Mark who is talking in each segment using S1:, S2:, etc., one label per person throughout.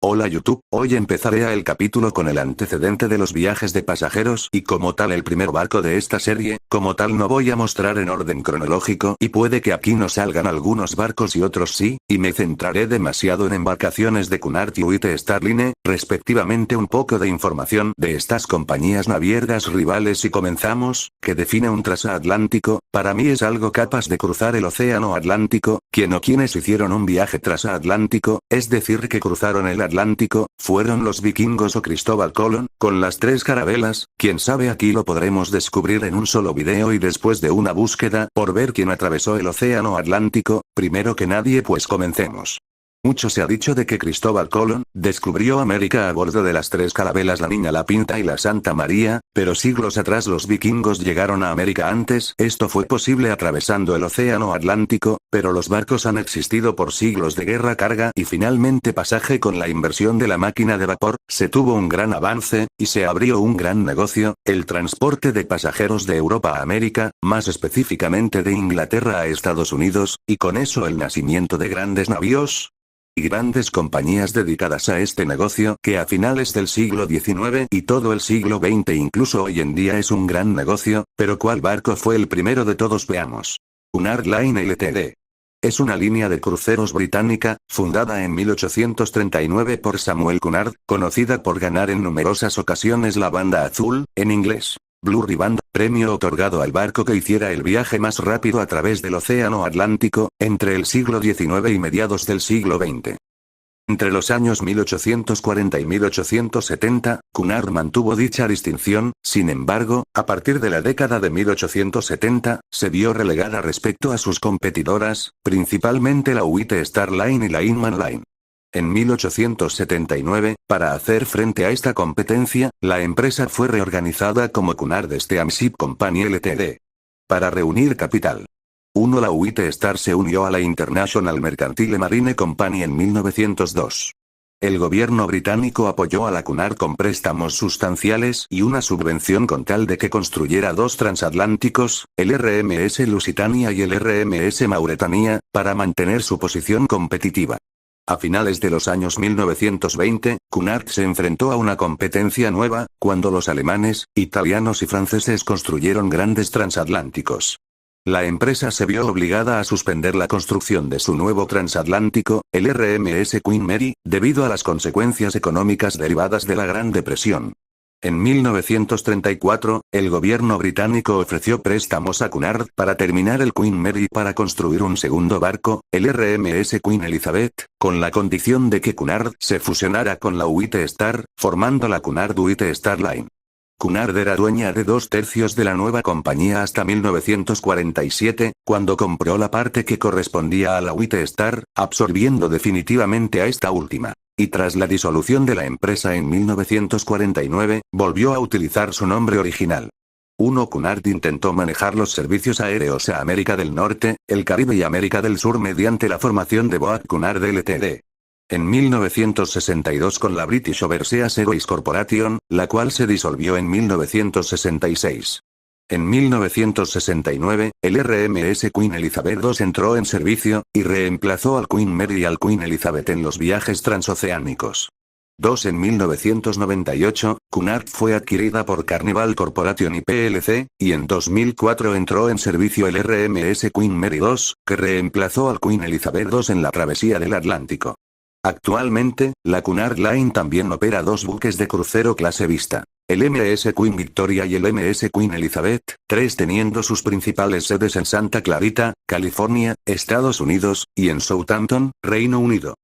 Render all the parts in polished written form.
S1: Hola YouTube, hoy empezaré el capítulo con el antecedente de los viajes de pasajeros y como tal el primer barco de esta serie, como tal no voy a mostrar en orden cronológico y puede que aquí no salgan algunos barcos y otros sí, y me centraré demasiado en embarcaciones de Cunard y UIT Starline, respectivamente un poco de información de estas compañías navieras rivales y comenzamos, que define un transatlántico, para mí es algo capaz de cruzar el océano Atlántico, quien o quienes hicieron un viaje transatlántico, es decir que cruzaron el Atlántico, fueron los vikingos o Cristóbal Colón, con las tres carabelas, quién sabe aquí lo podremos descubrir en un solo video y después de una búsqueda por ver quién atravesó el océano Atlántico, primero que nadie pues comencemos. Mucho se ha dicho de que Cristóbal Colón descubrió América a bordo de las tres carabelas la Niña, la Pinta y la Santa María, pero siglos atrás los vikingos llegaron a América antes. Esto fue posible atravesando el océano Atlántico, pero los barcos han existido por siglos de guerra, carga y finalmente pasaje. Con la inversión de la máquina de vapor, se tuvo un gran avance, y se abrió un gran negocio, el transporte de pasajeros de Europa a América, más específicamente de Inglaterra a Estados Unidos, y con eso el nacimiento de grandes navíos y grandes compañías dedicadas a este negocio que a finales del siglo XIX y todo el siglo XX incluso hoy en día es un gran negocio, pero ¿cuál barco fue el primero de todos? Veamos. Cunard Line Ltd. Es una línea de cruceros británica, fundada en 1839 por Samuel Cunard, conocida por ganar en numerosas ocasiones la banda azul, en inglés, Blue Riband, premio otorgado al barco que hiciera el viaje más rápido a través del océano Atlántico, entre el siglo XIX y mediados del siglo XX. Entre los años 1840 y 1870, Cunard mantuvo dicha distinción, sin embargo, a partir de la década de 1870, se vio relegada respecto a sus competidoras, principalmente la UIT Starline y la Inman Line. En 1879, para hacer frente a esta competencia, la empresa fue reorganizada como Cunard Steamship Company Ltd. Para reunir capital. La UIT Star se unió a la International Mercantile Marine Company en 1902. El gobierno británico apoyó a la Cunard con préstamos sustanciales y una subvención con tal de que construyera dos transatlánticos, el RMS Lusitania y el RMS Mauretania, para mantener su posición competitiva. A finales de los años 1920, Cunard se enfrentó a una competencia nueva, cuando los alemanes, italianos y franceses construyeron grandes transatlánticos. La empresa se vio obligada a suspender la construcción de su nuevo transatlántico, el RMS Queen Mary, debido a las consecuencias económicas derivadas de la Gran Depresión. En 1934, el gobierno británico ofreció préstamos a Cunard para terminar el Queen Mary y para construir un segundo barco, el RMS Queen Elizabeth, con la condición de que Cunard se fusionara con la UIT Star, formando la Cunard UIT Starline. Cunard era dueña de 2/3 de la nueva compañía hasta 1947, cuando compró la parte que correspondía a la UIT Star, absorbiendo definitivamente a esta última. Y tras la disolución de la empresa en 1949, volvió a utilizar su nombre original. Cunard intentó manejar los servicios aéreos a América del Norte, el Caribe y América del Sur mediante la formación de Boat Cunard Ltd. En 1962 con la British Overseas Airways Corporation, la cual se disolvió en 1966. En 1969, el RMS Queen Elizabeth II entró en servicio, y reemplazó al Queen Mary y al Queen Elizabeth en los viajes transoceánicos. En 1998, Cunard fue adquirida por Carnival Corporation y plc, y en 2004 entró en servicio el RMS Queen Mary II, que reemplazó al Queen Elizabeth II en la travesía del Atlántico. Actualmente, la Cunard Line también opera dos buques de crucero clase Vista, el MS Queen Victoria y el MS Queen Elizabeth, teniendo sus principales sedes en Santa Clarita, California, Estados Unidos, y en Southampton, Reino Unido.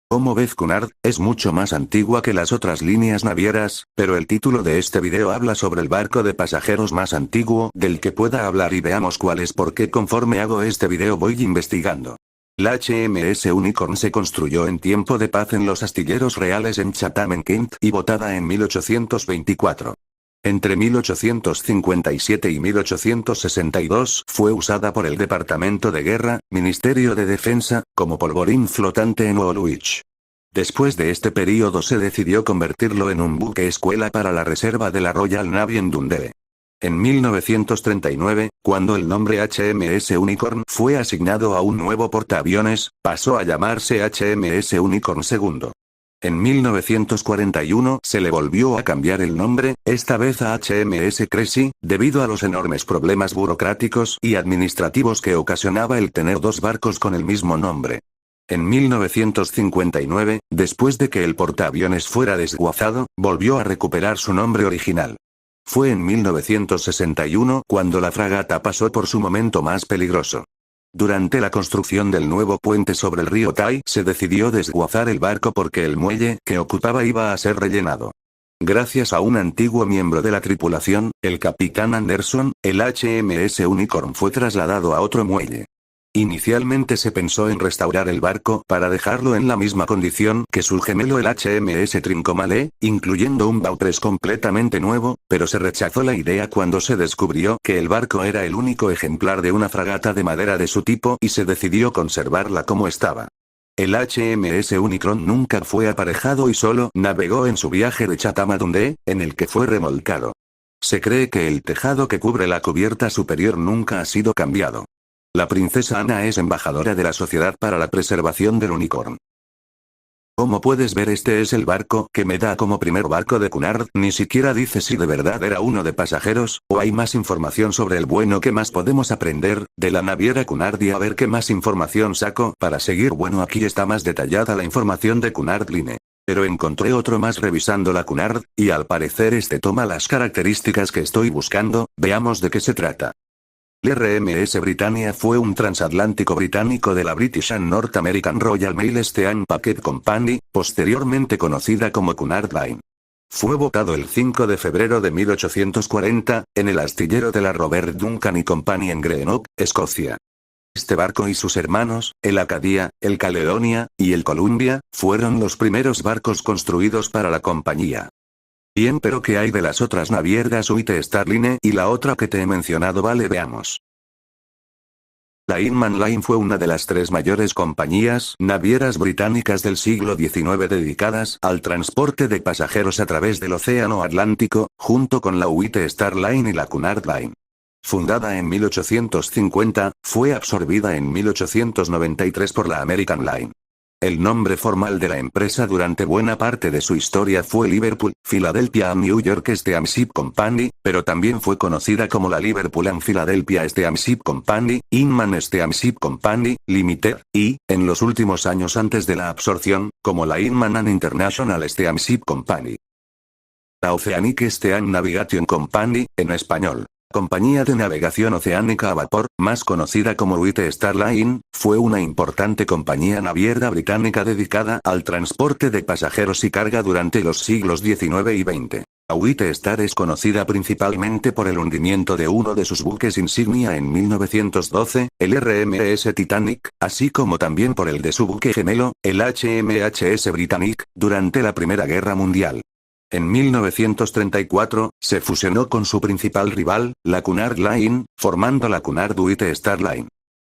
S1: Como ves, Cunard es mucho más antigua que las otras líneas navieras, pero el título de este video habla sobre el barco de pasajeros más antiguo del que pueda hablar y veamos cuál es porque conforme hago este video voy investigando. La HMS Unicorn se construyó en tiempo de paz en los astilleros reales en Chatham en Kent y botada en 1824. Entre 1857 y 1862 fue usada por el Departamento de Guerra, Ministerio de Defensa, como polvorín flotante en Woolwich. Después de este período se decidió convertirlo en un buque escuela para la reserva de la Royal Navy en Dundee. En 1939, cuando el nombre HMS Unicorn fue asignado a un nuevo portaaviones, pasó a llamarse HMS Unicorn II. En 1941 se le volvió a cambiar el nombre, esta vez a HMS Cressy, debido a los enormes problemas burocráticos y administrativos que ocasionaba el tener dos barcos con el mismo nombre. En 1959, después de que el portaaviones fuera desguazado, volvió a recuperar su nombre original. Fue en 1961 cuando la fragata pasó por su momento más peligroso. Durante la construcción del nuevo puente sobre el río Tai se decidió desguazar el barco porque el muelle que ocupaba iba a ser rellenado. Gracias a un antiguo miembro de la tripulación, el capitán Anderson, el HMS Unicorn fue trasladado a otro muelle. Inicialmente se pensó en restaurar el barco para dejarlo en la misma condición que su gemelo el HMS Trincomalee, incluyendo un bauprés completamente nuevo, pero se rechazó la idea cuando se descubrió que el barco era el único ejemplar de una fragata de madera de su tipo y se decidió conservarla como estaba. El HMS Unicron nunca fue aparejado y solo navegó en su viaje de Chatham a Dundee, en el que fue remolcado. Se cree que el tejado que cubre la cubierta superior nunca ha sido cambiado. La princesa Ana es embajadora de la Sociedad para la Preservación del Unicorn. Como puedes ver, este es el barco que me da como primer barco de Cunard, ni siquiera dice si de verdad era uno de pasajeros, o hay más información sobre el bueno. ¿Qué más podemos aprender de la naviera Cunard y a ver qué más información saco para seguir? Bueno, aquí está más detallada la información de Cunard Line. Pero encontré otro más revisando la Cunard, y al parecer este toma las características que estoy buscando. Veamos de qué se trata. El RMS Britannia fue un transatlántico británico de la British and North American Royal Mail Steam Packet Company, posteriormente conocida como Cunard Line. Fue botado el 5 de febrero de 1840, en el astillero de la Robert Duncan y Company en Greenock, Escocia. Este barco y sus hermanos, el Acadia, el Caledonia, y el Columbia, fueron los primeros barcos construidos para la compañía. Bien, pero ¿qué hay de las otras navieras White Star Line y la otra que te he mencionado? Vale, veamos. La Inman Line fue una de las tres mayores compañías navieras británicas del siglo XIX dedicadas al transporte de pasajeros a través del Océano Atlántico, junto con la White Star Line y la Cunard Line. Fundada en 1850, fue absorbida en 1893 por la American Line. El nombre formal de la empresa durante buena parte de su historia fue Liverpool, Philadelphia and New York Steamship Company, pero también fue conocida como la Liverpool and Philadelphia Steamship Company, Inman Steamship Company, Limited, y, en los últimos años antes de la absorción, como la Inman and International Steamship Company. La Oceanic Steam Navigation Company, en español. Compañía de navegación oceánica a vapor, más conocida como White Star Line, fue una importante compañía naviera británica dedicada al transporte de pasajeros y carga durante los siglos XIX y XX. La White Star es conocida principalmente por el hundimiento de uno de sus buques insignia en 1912, el RMS Titanic, así como también por el de su buque gemelo, el HMHS Britannic, durante la Primera Guerra Mundial. En 1934, se fusionó con su principal rival, la Cunard Line, formando la Cunard White Star Line.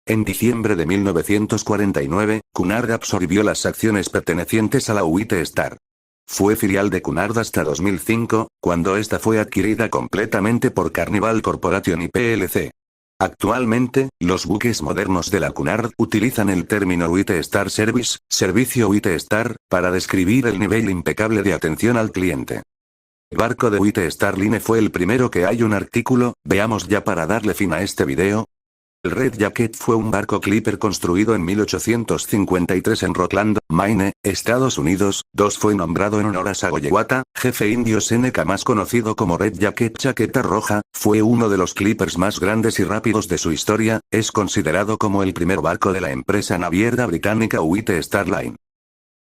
S1: En diciembre de 1949, Cunard absorbió las acciones pertenecientes a la White Star. Fue filial de Cunard hasta 2005, cuando esta fue adquirida completamente por Carnival Corporation y plc. Actualmente, los buques modernos de la Cunard utilizan el término White Star Service, servicio White Star, para describir el nivel impecable de atención al cliente. El barco de White Star Line fue el primero que hay un artículo, veamos ya para darle fin a este video. El Red Jacket fue un barco clipper construido en 1853 en Rockland, Maine, Estados Unidos. Fue nombrado en honor a Sagoyewata, jefe indio Seneca más conocido como Red Jacket Chaqueta Roja. Fue uno de los clippers más grandes y rápidos de su historia. Es considerado como el primer barco de la empresa naviera británica White Star Line.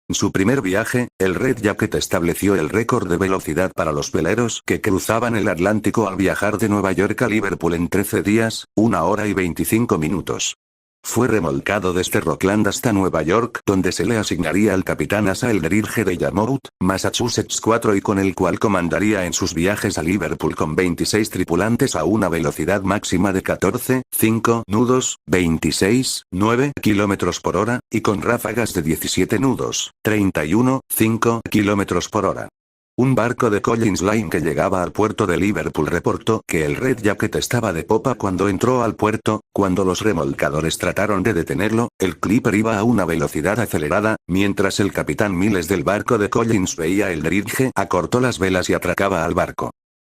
S1: En su primer viaje, el Red Jacket estableció el récord de velocidad para los veleros que cruzaban el Atlántico al viajar de Nueva York a Liverpool en 13 días, 1 hora y 25 minutos. Fue remolcado desde Rockland hasta Nueva York, donde se le asignaría al capitán Asa Eldridge de Yarmouth, Massachusetts 4 y con el cual comandaría en sus viajes a Liverpool con 26 tripulantes a una velocidad máxima de 14,5 nudos, 26,9 kilómetros por hora, y con ráfagas de 17 nudos, 31,5 kilómetros por hora. Un barco de Collins Line que llegaba al puerto de Liverpool reportó que el Red Jacket estaba de popa cuando entró al puerto. Cuando los remolcadores trataron de detenerlo, el Clipper iba a una velocidad acelerada, mientras el capitán Miles del barco de Collins veía el dredge, acortó las velas y atracaba al barco.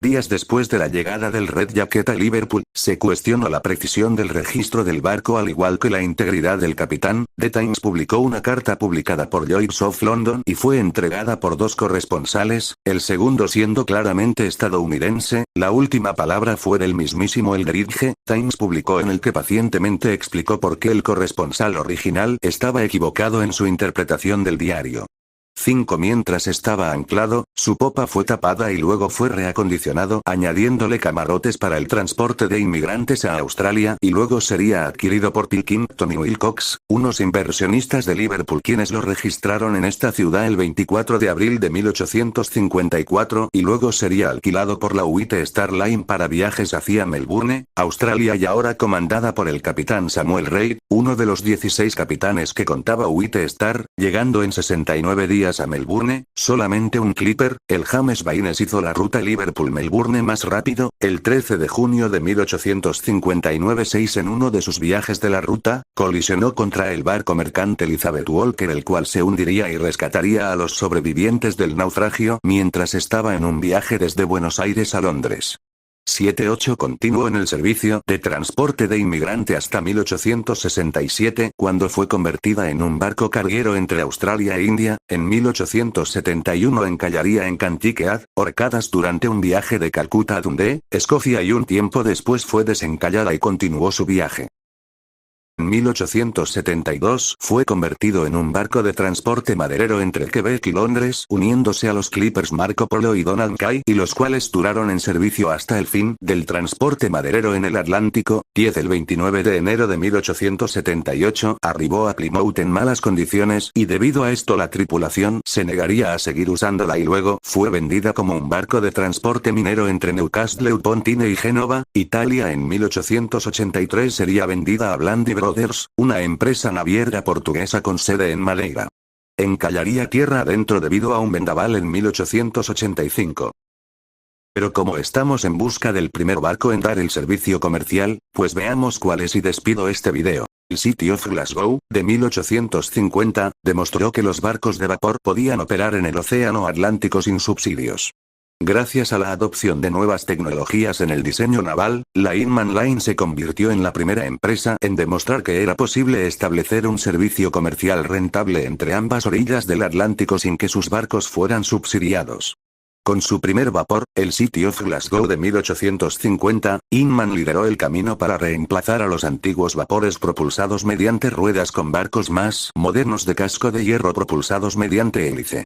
S1: Días después de la llegada del Red Jacket a Liverpool, se cuestionó la precisión del registro del barco al igual que la integridad del capitán. The Times publicó una carta publicada por Lloyd's of London y fue entregada por dos corresponsales, el segundo siendo claramente estadounidense. La última palabra fue del mismísimo Eldridge. Times publicó en el que pacientemente explicó por qué el corresponsal original estaba equivocado en su interpretación del diario. 5. Mientras estaba anclado, su popa fue tapada y luego fue reacondicionado añadiéndole camarotes para el transporte de inmigrantes a Australia y luego sería adquirido por Pilkington y Wilcox, unos inversionistas de Liverpool quienes lo registraron en esta ciudad el 24 de abril de 1854 y luego sería alquilado por la White Star Line para viajes hacia Melbourne, Australia y ahora comandada por el capitán Samuel Reid, uno de los 16 capitanes que contaba White Star, llegando en 69 días a Melbourne. Solamente un Clipper, el James Baines hizo la ruta Liverpool-Melbourne más rápido. El 13 de junio de 1859 6 en uno de sus viajes de la ruta, colisionó contra el barco mercante Elizabeth Walker el cual se hundiría y rescataría a los sobrevivientes del naufragio mientras estaba en un viaje desde Buenos Aires a Londres. 7-8 continuó en el servicio de transporte de inmigrante hasta 1867, cuando fue convertida en un barco carguero entre Australia e India. En 1871 encallaría en Cantykead, Orcadas durante un viaje de Calcuta a Dundee, Escocia y un tiempo después fue desencallada y continuó su viaje. En 1872 fue convertido en un barco de transporte maderero entre Quebec y Londres, uniéndose a los Clippers Marco Polo y Donald Kay, y los cuales duraron en servicio hasta el fin del transporte maderero en el Atlántico. 10 El 29 de enero de 1878 arribó a Plymouth en malas condiciones y debido a esto la tripulación se negaría a seguir usándola y luego fue vendida como un barco de transporte minero entre Newcastle upon Tyne y Génova, Italia. En 1883 sería vendida a Blandy Brothers, una empresa naviera portuguesa con sede en Madeira. Encallaría tierra adentro debido a un vendaval en 1885. Pero como estamos en busca del primer barco en dar el servicio comercial, pues veamos cuál es y despido este video. El City of Glasgow, de 1850, demostró que los barcos de vapor podían operar en el océano Atlántico sin subsidios. Gracias a la adopción de nuevas tecnologías en el diseño naval, la Inman Line se convirtió en la primera empresa en demostrar que era posible establecer un servicio comercial rentable entre ambas orillas del Atlántico sin que sus barcos fueran subsidiados. Con su primer vapor, el City of Glasgow de 1850, Inman lideró el camino para reemplazar a los antiguos vapores propulsados mediante ruedas con barcos más modernos de casco de hierro propulsados mediante hélice.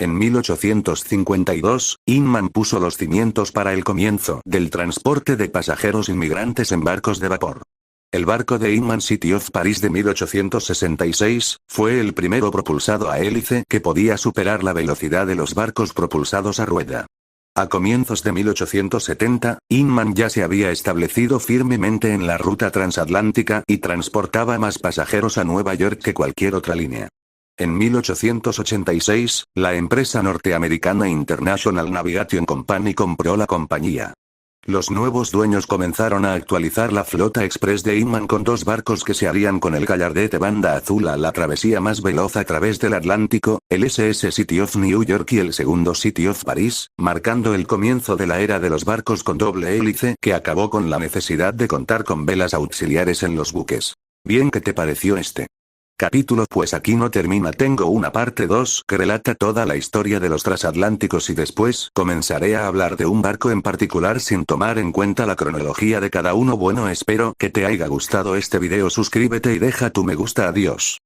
S1: En 1852, Inman puso los cimientos para el comienzo del transporte de pasajeros inmigrantes en barcos de vapor. El barco de Inman City of Paris de 1866, fue el primero propulsado a hélice que podía superar la velocidad de los barcos propulsados a rueda. A comienzos de 1870, Inman ya se había establecido firmemente en la ruta transatlántica y transportaba más pasajeros a Nueva York que cualquier otra línea. En 1886, la empresa norteamericana International Navigation Company compró la compañía. Los nuevos dueños comenzaron a actualizar la flota express de Inman con dos barcos que se harían con el gallardete banda azul a la travesía más veloz a través del Atlántico, el SS City of New York y el segundo City of Paris, marcando el comienzo de la era de los barcos con doble hélice que acabó con la necesidad de contar con velas auxiliares en los buques. Bien, ¿qué te pareció este capítulo? Pues aquí no termina, tengo una parte 2 que relata toda la historia de los transatlánticos y después comenzaré a hablar de un barco en particular sin tomar en cuenta la cronología de cada uno. Bueno, espero que te haya gustado este video, suscríbete y deja tu me gusta, adiós.